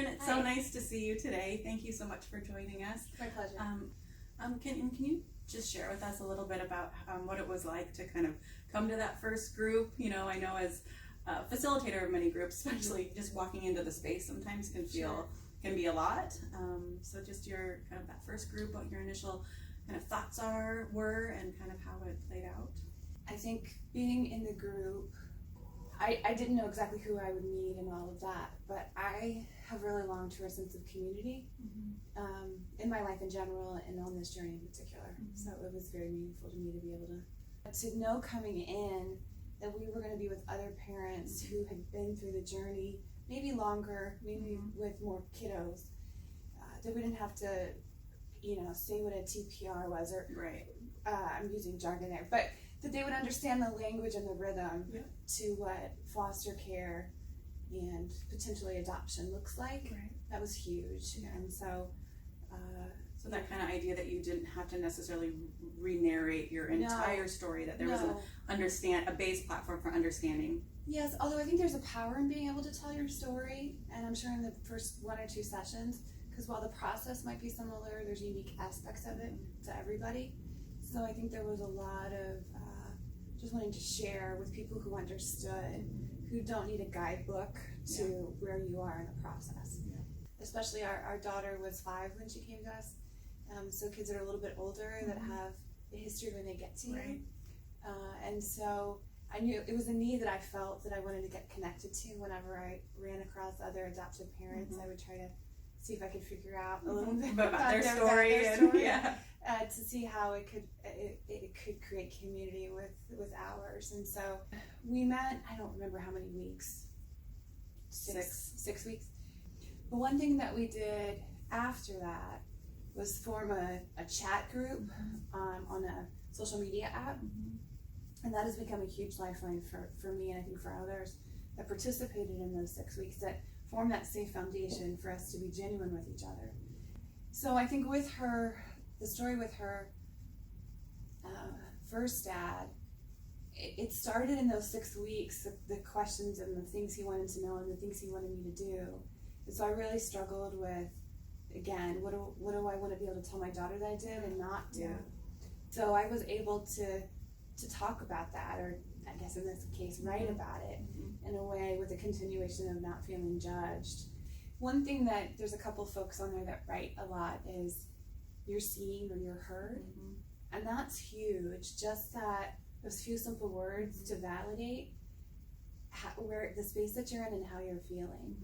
Karen, it's so Hi. nice to see you today. Thank you so much for joining us. My pleasure. Can you just share with us a little bit about what it was like to kind of come to that first group? You know, I know as a facilitator of many groups, especially just walking into the space sometimes can be a lot. So just your kind of that first group, what your initial kind of thoughts were, and kind of how it played out. I think being in the group, I didn't know exactly who I would meet and all of that, but I have really longed for a sense of community in my life in general and on this journey in particular. So it was very meaningful to me to be able to know coming in that we were going to be with other parents who had been through the journey, maybe longer, maybe with more kiddos, that we didn't have to, say what a TPR was, or I'm using jargon there, but that they would understand the language and the rhythm to what foster care and potentially adoption looks like. That was huge. And so that kind of idea that you didn't have to necessarily re-narrate your entire story, that there was a base platform for understanding. Yes, although I think there's a power in being able to tell your story, and I'm sure in the first 1 or 2 sessions, because while the process might be similar, there's unique aspects of it to everybody. So I think there was a lot of just wanting to share with people who understood, who don't need a guidebook to where you are in the process. Especially our daughter was 5 when she came to us, so kids that are a little bit older that have a history when they get to you. And so I knew it was a need that I felt that I wanted to get connected to. Whenever I ran across other adoptive parents, I would try to see if I could figure out a little bit about their story, to see how it could create community with ours. And so we met, I don't remember how many weeks, 6 weeks. But one thing that we did after that was form a chat group on a social media app. And that has become a huge lifeline for me, and I think for others that participated in those 6 weeks, that formed that safe foundation for us to be genuine with each other. So I think with her, the story with her first dad, it started in those 6 weeks, the questions and the things he wanted to know and the things he wanted me to do. And so I really struggled with, again, what do I want to be able to tell my daughter that I did and not do? So I was able to talk about that, or I guess in this case, write about it in a way with a continuation of not feeling judged. One thing that there's a couple folks on there that write a lot is you're seen or you're heard. And that's huge, just that those few simple words to validate where the space that you're in and how you're feeling.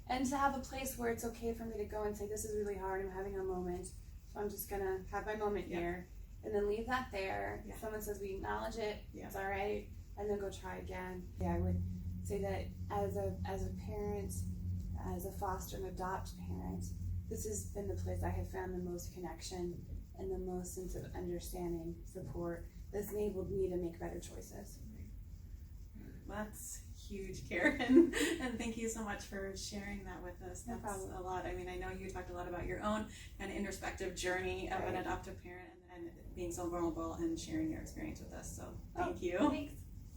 And to have a place where it's okay for me to go and say, this is really hard, I'm having a moment, so I'm just gonna have my moment here. And then leave that there. If someone says we acknowledge it, it's all right, and then go try again. I would say that as a parent, as a foster and adopt parent, this has been the place I have found the most connection and the most sense of understanding, support, that's enabled me to make better choices. That's huge, Karen, and thank you so much for sharing that with us. No That's problem. a lot. I mean, I know you talked a lot about your own kind of introspective journey of an adoptive parent and being so vulnerable and sharing your experience with us. So thank you. Thanks.